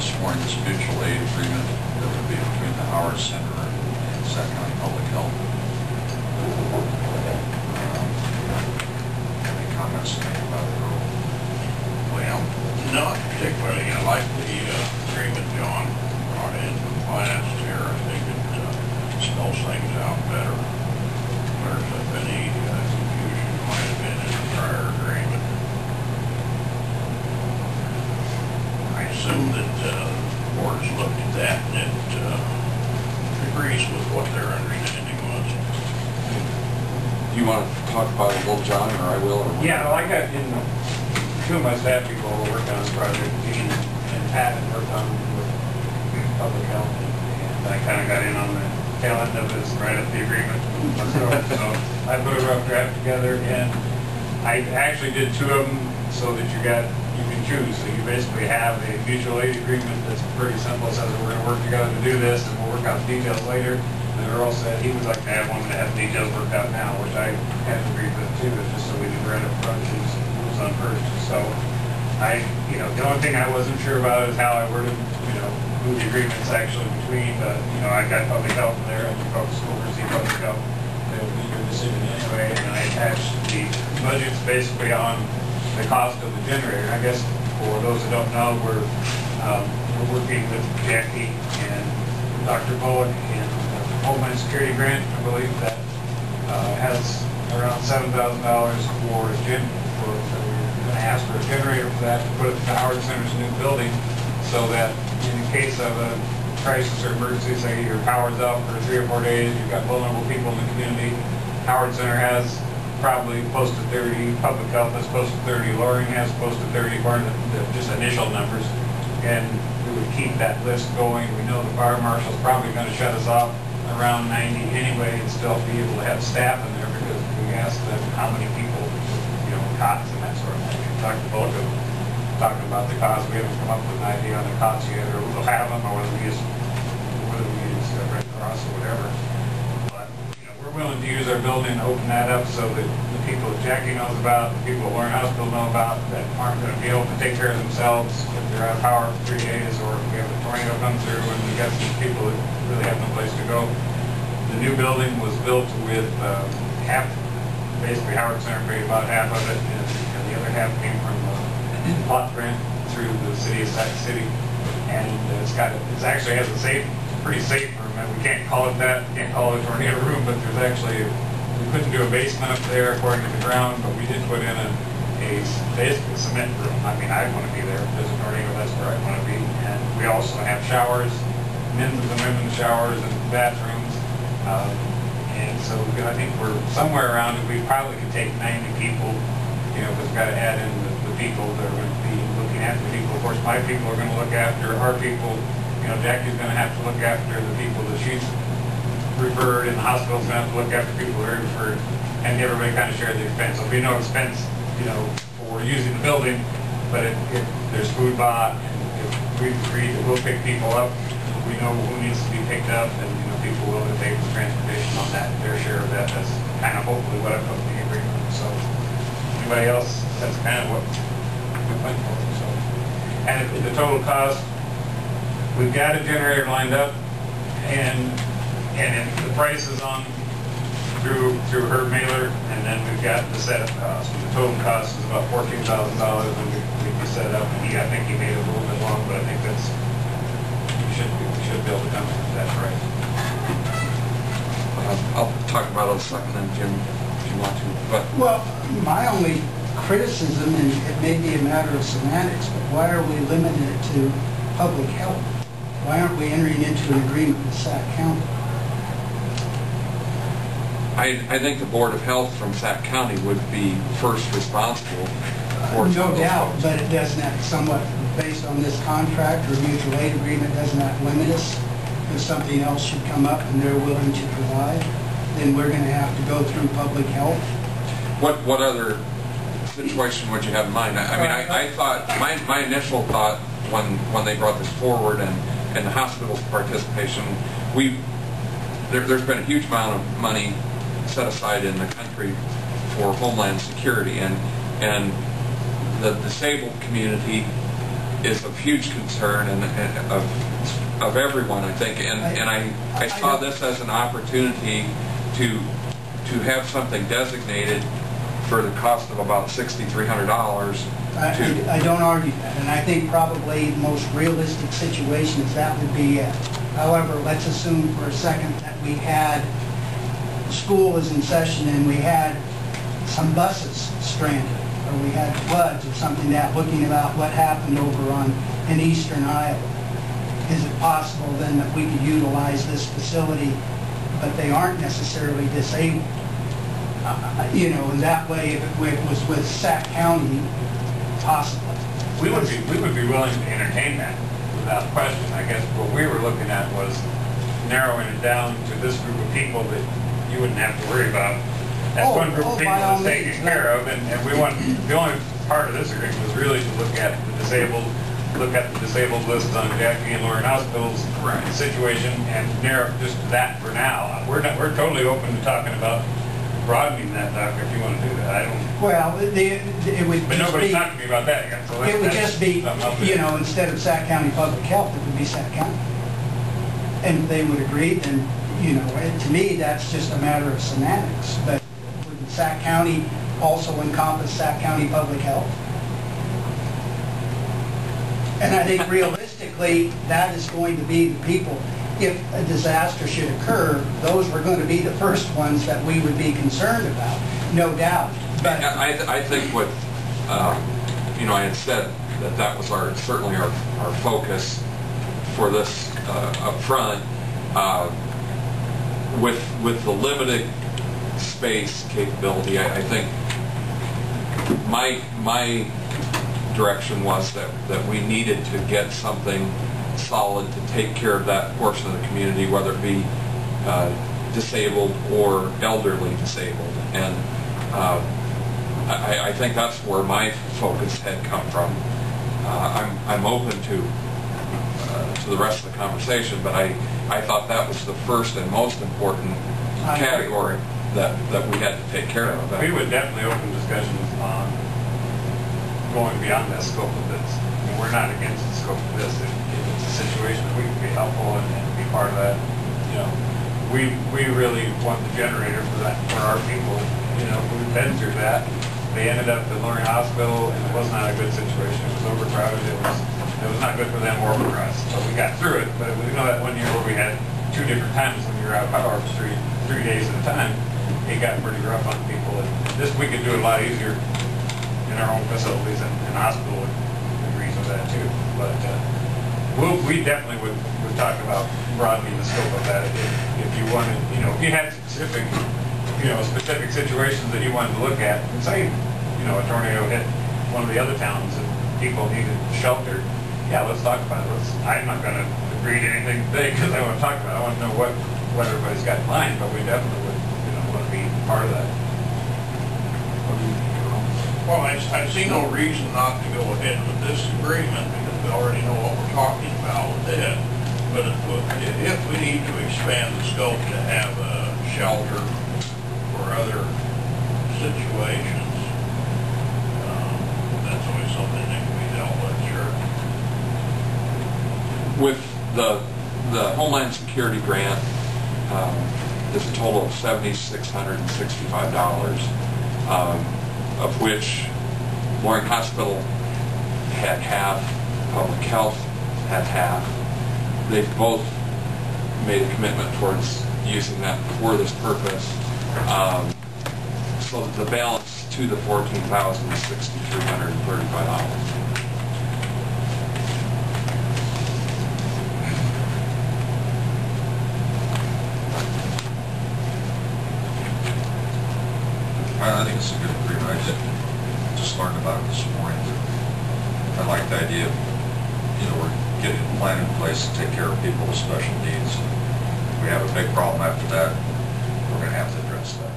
sworn this mutual aid agreement that would be between the Howard Center and Sac County Public Health. Any comments about the rule? Well, not particularly. I like the agreement John brought in compliance here. I think it spells things out better. There's any confusion might have been in the prior agreement. I assume that the board has looked at that and it agrees with what their understanding was. Do you want to talk about it a little, John, or I will? Or yeah, well, I got in two of my staff people who worked on this project, Dean and Pat, had worked on with public health, and I kind of got in on the tail end of this right at the agreement. So I put a rough draft together, and I actually did two of them so that you can choose. So you basically have a mutual aid agreement that's pretty simple. It says we're going to work together to do this, and we'll work out the details later. And Earl said he would like to have one that has details worked out now, which I had agreed with too, just so we didn't right up front choose who was on first. So the only thing I wasn't sure about is how I worded, who the agreement's actually between. But I got public health in there, and you probably school receive public health. They'll be your decision anyway. And I attached the budgets basically on the cost of the generator. I guess for those that don't know, we're working with Jackie and Dr. Bullock and Homeland Security grant, I believe, that has around $7,000 for a we're going to ask for a generator for that to put it to Howard Center's new building, so that in the case of a crisis or emergency, say your power's out for 3 or 4 days, you've got vulnerable people in the community. Howard Center has probably close to 30, public health has close to 30, Loring has close to 30, or just initial numbers, and we would keep that list going. We know the fire marshal's probably going to shut us off around 90 anyway, and still be able to have staff in there, because we asked them how many people, cots and that sort of thing. We talked to both of them, talking about the cost. We haven't come up with an idea on the costs yet, or we'll have them, or whether we use Red Cross or whatever. But we're willing to use our building and open that up so that the people that Jackie knows about, the people at Warren Hospital know about, that aren't going to be able to take care of themselves if they're out of power for 3 days, or if we have a tornado come through and we got some people that really have no place to go. The new building was built with basically Howard Center paid about half of it, and the other half came from plot grant through the city of Sac City. And it actually has a pretty safe room. And we can't call it that, we can't call it a tornado room, but there's actually, we couldn't do a basement up there according to the ground, but we did put in basically a cement room. I mean, I'd want to be there. If there's a tornado, that's where I'd want to be. And we also have showers, men's and women's showers and bathrooms. And so I think we're somewhere around it. We probably could take 90 people, but we've got to add in the people that are going to be looking after people. Of course, my people are going to look after our people. Jackie's going to have to look after the people that she's referred, and the hospital's going to have to look after people who are referred, and everybody kind of shares the expense. So there'll be no expense, for using the building, but if there's food bought, and if we've agreed that we'll pick people up, we know who needs to be picked up, and people willing to take the transportation on that, their share of that. That's kind of hopefully what I put in the agreement. So anybody else, that's kind of what we went for. So, and the total cost, we've got a generator lined up, and the price is on through her mailer, and then we've got the setup cost. And the total cost is about $14,000 when we set up. And I think he made it a little bit long, but I think that's we should be able to come to that price. I'll talk about it in a second, then Jim, if you want to. But well, my only criticism, and it may be a matter of semantics, but why are we limiting it to public health? Why aren't we entering into an agreement with Sac County? I think the Board of Health from Sac County would be first responsible for no doubt, but it doesn't that somewhat, based on this contract or mutual aid agreement, doesn't that limit us? If something else should come up and they're willing to provide, then we're going to have to go through public health. What other situation would you have in mind? I mean, I thought, my initial thought when they brought this forward and the hospital's participation, there's been a huge amount of money set aside in the country for Homeland Security, and the disabled community is of huge concern and of everyone, I think. And I saw this as an opportunity to have something designated for the cost of about $6,300. I don't argue that, and I think probably the most realistic situation is that would be it. However, let's assume for a second that we had, school was in session and we had some buses stranded, or we had floods or something like that, looking about what happened over in eastern Iowa. Is it possible then that we could utilize this facility, but they aren't necessarily disabled? You know, in that way, if it was with Sac County, possibly. We would be willing to entertain that without question. I guess what we were looking at was narrowing it down to this group of people that you wouldn't have to worry about. That's one group of people that's taken care of, and we want, the only part of this agreement was really to look at the disabled list on Jackie and Lauren Hospital's situation and narrow just that for now. We're totally open to talking about broadening that, Doctor, if you want to do that. I don't. Well, it would. But nobody's talking to me about that yet. So it would just be, you know, instead of Sac County Public Health, it would be Sac County. And if they would agree, then, you know, to me, that's just a matter of semantics. But would Sac County also encompass Sac County Public Health? And I think realistically, that is going to be the people. If a disaster should occur, those were going to be the first ones that we would be concerned about, no doubt. But I think what, you know, I had said that was certainly our focus for this up front. With the limited space capability, I think my direction was that we needed to get something solid to take care of that portion of the community, whether it be disabled or elderly disabled. And I think that's where my focus had come from. I'm open to the rest of the conversation, but I thought that was the first and most important category that we had to take care of. We would definitely open discussions on going beyond that scope of this. I mean, we're not against the scope of this. If it's a situation that we can be helpful and be part of that, you know, we really want the generator for our people. You know, we've been through that. They ended up at Lauren Hospital, and it was not a good situation. It was overcrowded. It was not good for them or for us. So we got through it. But we know that one year where we had 2 different times when you were out power off the street 3 days at a time, it got pretty rough on people. And this we could do it a lot easier in our own facilities, and hospital agrees with that too. But we definitely would talk about broadening the scope of that if you wanted, you know, if you had specific situations that you wanted to look at, and say, you know, a tornado hit one of the other towns and people needed shelter. Yeah, let's talk about it. I'm not going to agree to anything today because I want to talk about it. I want to know what everybody's got in mind, but we definitely would, you know, want to be part of that. Well, I see no reason not to go ahead with this agreement because we already know what we're talking about with it. But if we need to expand the scope to have a shelter for other situations, that's always something that can be dealt with, sure. With the Homeland Security grant, there's a total of $7,665. Of which Lauren Hospital had half, Public Health had half. They've both made a commitment towards using that for this purpose. So the balance to the $14,000 is $6,335. I think it's a good agreement. I just learned about it this morning. I like the idea of, you know, we're getting a plan in place to take care of people with special needs. If we have a big problem after that, we're going to have to address that.